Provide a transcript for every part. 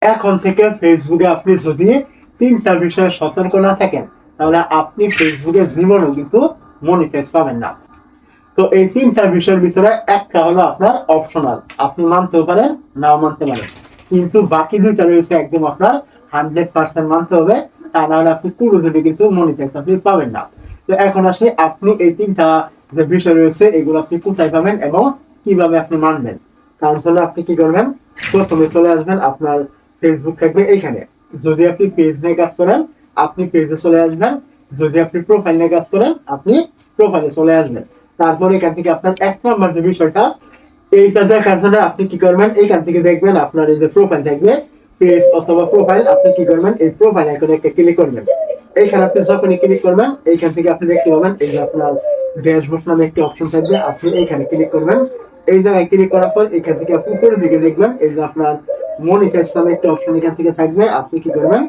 এখন থেকে ফেসবুকে আপনি যদি তিনটা বিষয়ে সতর্ক না থাকেন তাহলে আপনি ফেসবুকে জীবনও কিন্তু মনিটাইজ পাবেন না। তো এই তিনটা বিষয়ের ভিতরে একটা হলো আপনার অপশনাল, আপনি মানতেও পারেন নাও মানতে পারেন, কিন্তু বাকি দুইটা রয়েছে একদম আপনার 100% মানতে হবে, তা না হলে আপনি পুরোপুরি কিন্তু মনিটাইজ আপনি পাবেন না। তো এখন আসলে আপনি এই তিনটা যে বিষয় রয়েছে এগুলো আপনি কোথায় পাবেন এবং কিভাবে আপনি মানবেন। তার জন্য আপনি কি করবেন, প্রথমে চলে আসবেন আপনার ফেসবুক থাকবে এইখানে, যদি আপনি পেজ নিয়ে কাজ করেন আপনি পেজে চলে আসবেন, যদি আপনি প্রোফাইল নিয়ে কাজ করেন আপনি প্রোফাইলে চলে আসবেন। তারপরে এখান থেকে আপনার এক নম্বর যে বিষয়টা এইটা দেখার জন্য আপনি কি করবেন, এইখান থেকে দেখবেন আপনার এই যে প্রোফাইল থাকবে, পেজ অথবা প্রোফাইল, আপনি কি করবেন এই প্রোফাইল আইকনে একটা ক্লিক করবেন। এইখানে আপনি যখনই ক্লিক করবেন এইখান থেকে আপনি দেখতে পাবেন এই যে আপনার ড্যাশবোর্ড নামে একটি অপশন থাকবে, আপনি এইখানে ক্লিক করবেন। এই জায়গায় ক্লিক করার পর এখান থেকে আপনি উপরের দিকে দেখবেন এই যে আপনার মনিটাইজ নামে একটা অপশন এখান থেকে থাকবে, আপনি কি করবেন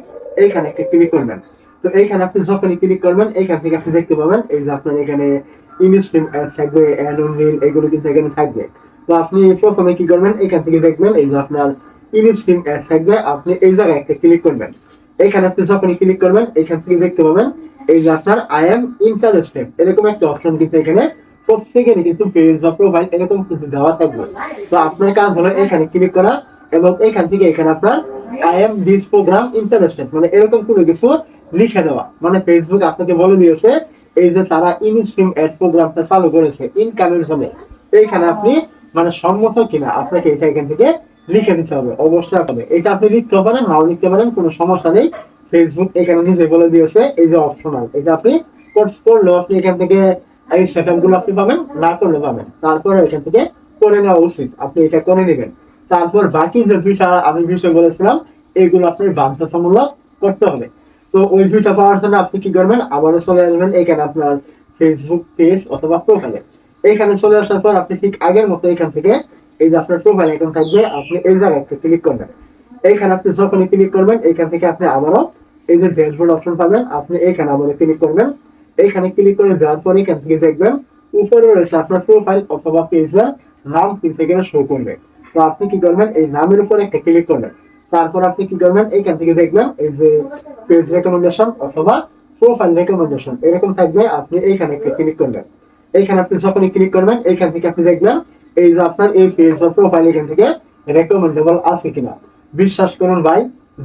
এইখানে একটা ক্লিক করবেন। তো এইখানে আপনি যখনই ক্লিক করবেন এইখান থেকে আপনি দেখতে পাবেন এই যে আপনার এখানে ইনস্ট্রিম অ্যাড থাকবে, অ্যাড অন রিল, এগুলো কিন্তু এখানে থাকবে। তো আপনি প্রথমে কি করবেন, এখান থেকে দেখবেন এই যে আপনার ইনস্ট্রিম অ্যাড থাকবে, আপনি এই জায়গায় একটা ক্লিক করবেন। এখানে আপনি যখনই ক্লিক করবেন এখান থেকে দেখতে পাবেন এই যে আপনার আই এম ইন্টারেস্টেড এরকম একটা অপশন কিন্তু এখানে প্রত্যেকেরই কিন্তু পেজ বা প্রোফাইল এরকম কিন্তু দেওয়া থাকবে। তো আপনার কাজ হলো এখানে ক্লিক করা এবং এখান থেকে এখানে আপনার I am this program interested মানে এরকম কোনো কিছু লিখে দেওয়া, মানে ফেসবুক আপনাকে বলে দিয়েছে এই যে তারা ইনস্ট্রিম অ্যাড প্রোগ্রামটা চালু করেছে ইনকামের জন্য, এইখানে আপনি মানে সম্মত কিনা আপনাকে এটা এখান থেকে লিখে দিতে হবে, অবশ্যই হবে। এটা আপনি লিখতে পারেন নাও লিখতে পারেন, কোনো সমস্যা নেই। ফেসবুক এখানে নিজে বলে দিয়েছে এই যে অপশনাল, এটা আপনি করলেও আপনি এখান থেকে এই সেটআপ গুলো আপনি পাবেন, না করলে পাবেন, তারপরে এখান থেকে করে নেওয়া উচিত, আপনি এটা করে নেবেন। তারপর বাকি যে দুইটা আমি বিষয় বলেছিলাম এগুলো আপনি বাধ্যতামূলক করতে হবে। তো ওই দুইটা পাওয়ার জন্য আপনি কি করবেন, আবারও চলে আসবেন এখানে আপনার ফেসবুক পেজ অথবা প্রোফাইলে। এইখানে চলে আসার পর আপনি ঠিক আগের মতো এখান থেকে এই যে আপনার প্রোফাইল আইকন থাকবে, আপনি এই জায়গায় একটা ক্লিক করবেন। এইখানে আপনি যখনই ক্লিক করবেন এখান থেকে আপনি আবারও এই যে ড্যাশবোর্ড অপশন পাবেন, আপনি এইখানে আবারও ক্লিক করবেন। এইখানে ক্লিক করে দেওয়ার পরে এখান থেকে দেখবেন উপরে রয়েছে আপনার প্রোফাইল অথবা পেজের নাম কিন্তু এখানে শো করবে। তো আপনি কি করবেন এই নামের উপর একটা ক্লিক করবেন। তারপর আপনি কি করবেন এইখান থেকে দেখবেন এই যে পেজ রেকমেন্ডেশন অথবা প্রোফাইল রেকমেন্ডেশন এরকম থাকবে, আপনি এইখানে একটা ক্লিক করবেন। এইখানে আপনি যখনই ক্লিক করবেন এইখান থেকে আপনি দেখবেন এই যে আপনার এই পেজ বা প্রোফাইল এখান থেকে রেকমেন্ডেবল আছে কিনা। বিশ্বাস করুন ভাই,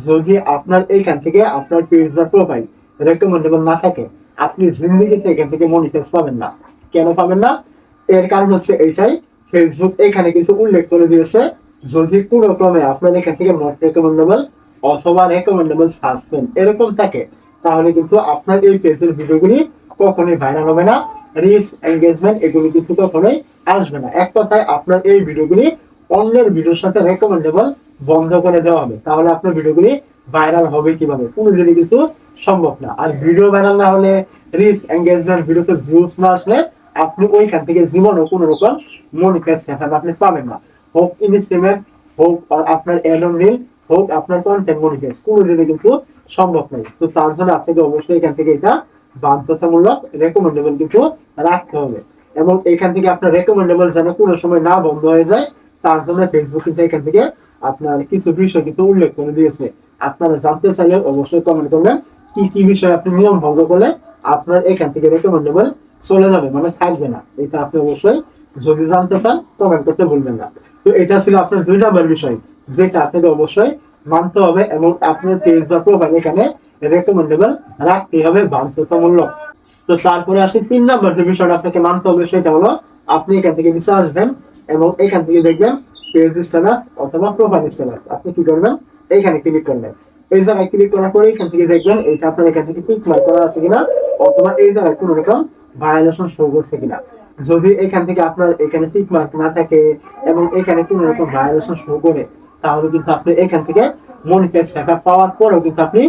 যদি আপনার এইখান থেকে আপনার পেজ বা প্রোফাইল রেকমেন্ডেবল না থাকে আপনি জিন্দিগিতে এখান থেকে মনিটাইজ পাবেন না। কেন পাবেন না, এর কারণ হচ্ছে এইটাই, ফেসবুক এখানে কিন্তু উল্লেখ করে দিয়েছে যদি কোনো ক্রমে আপনার এখান থেকে নট রেকমেন্ডেবল অথবা রেকমেন্ডেবল সাসপেন্ড এরকম থাকে তাহলে কিন্তু আপনার এই পেজের ভিডিওগুলি কখনোই ভাইরাল হবে না, রিচ এঙ্গেজমেন্ট এগুলি কিন্তু কখনোই আসবে না। এক কথায় আপনার এই ভিডিওগুলি অন্যের ভিডিওর সাথে রেকমেন্ডেবল বন্ধ করে দেওয়া হবে, তাহলে আপনার ভিডিওগুলি ভাইরাল হবে কিভাবে, কোনো দিনই কিন্তু সম্ভব না। আর ভিডিও ভাইরাল না হলে, রিচ এঙ্গেজমেন্ট ভিডিওতে ভিউজ না আসলে আপনি ওইখান থেকে জীবনও কোনো রকম মনিটাইজ সেটআপ আপনি পাবেন না, হোক ইনস্ট্রিমেন্ট হোক আপনার অ্যাডন রিল হোক আপনার কন্টেন্ট মনিটাইজ, কোনো দিনই কিন্তু সম্ভব নয়। তো তার জন্য আপনাকে অবশ্যই এখান থেকে এটা বাধ্যতামূলক রেকমেন্ডেবল কিন্তু রাখতে হবে, এবং এখান থেকে আপনার রেকমেন্ডেবল যেন কোনো সময় না বন্ধ হয়ে যায় তার জন্য ফেসবুক কিন্তু এখান থেকে আপনার কিছু বিষয় কিন্তু উল্লেখ করে দিয়েছে। আপনারা জানতে চাইলে অবশ্যই কমেন্ট করবেন কি কি বিষয় আপনি নিয়ম ভঙ্গ করলে আপনার এখান থেকে রেকমেন্ডেবল চলে যাবে, মানে থাকবে না। এটা আপনি অবশ্যই যদি জানতে চান কমেন্ট করতে ভুলবেন না। তো এটা ছিল আপনার 2 নম্বর বিষয় যেটা আপনাকে অবশ্যই মানতে হবে, এবং আপনার পেজ বা প্রোফাইল এখানে রেকমেন্ডেবল রাখতে হবে বাধ্যতামূলক। তো তারপরে আসি 3 নম্বর যে বিষয়টা আপনাকে মানতে হবে সেটা হলো আপনি এখান থেকে নিচে আসবেন এবং এখান থেকে দেখবেন পেজ স্ট্যাটাস অথবা প্রোফাইল স্ট্যাটাস, আপনি কি করবেন এইখানে ক্লিক করবেন। এই জায়গায় ক্লিক করার পরে এখান থেকে দেখবেন এইটা আপনার এখান থেকে টিক মার্ক করা আছে কিনা অথবা এই জায়গায় কোনো রকম ভায়োলেশন শো করছে কিনা। যদি এখান থেকে আপনার এখানে টিক মার্ক না থাকে এবং এখানে কোনো রকম ভায়োলেশন শো করে তাহলে কিন্তু আপনি এখান থেকে মনিটাইজ সেটআপ পাওয়ার পরেও কিন্তু আপনি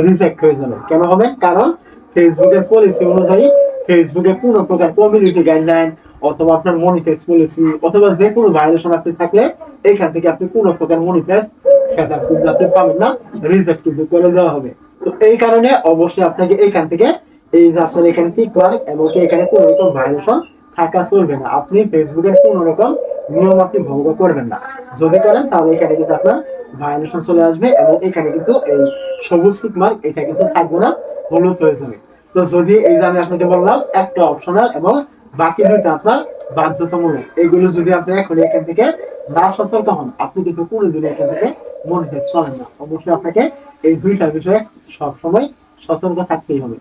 রিজেক্ট হয়ে যাবেন। কেন হবে, কারণ ফেসবুকের পলিসি অনুযায়ী ফেসবুকে কোনো প্রকার কমিউনিটি গাইডলাইন অথবা আপনার মনিটাইজ পলিসি অথবা যে কোনো ভায়োলেশন আপনি থাকলে এখান থেকে আপনি কোনো প্রকার মনিটাইজ সেটআপ কিন্তু আপনি পাবেন না, রিজেক্ট কিন্তু করে দেওয়া হবে। তো এই কারণে অবশ্যই আপনাকে এখান থেকে এই যে আপনার এখানে টিক মার্ক এবং এখানে কোনো রকম ভায়োলেশন থাকা চলবে না। আপনি ফেসবুকের কোনো রকম নিয়ম আপনি ভঙ্গ করবেন না। যদি করেন তাহলে এখানে কিন্তু আপনার ভায়োলেশন চলে আসবে এবং এখানে কিন্তু এই সবুজ টিক মার্ক এটা কিন্তু থাকবে না, হলুদ হয়ে যাবে। তো যদি এই যে আমি আপনাকে বললাম একটা অপশনাল এবং বাকি দুইটা আপনার বাধ্যতামূলক, এইগুলো যদি আপনি এখন এখান থেকে না সতর্ক হন, আপনি কিন্তু কোনোদিন এখান থেকে মনিটাইজ পাবেন না। অবশ্যই আপনাকে এই দুইটা বিষয়ে সবসময় সতর্ক থাকতেই হবে।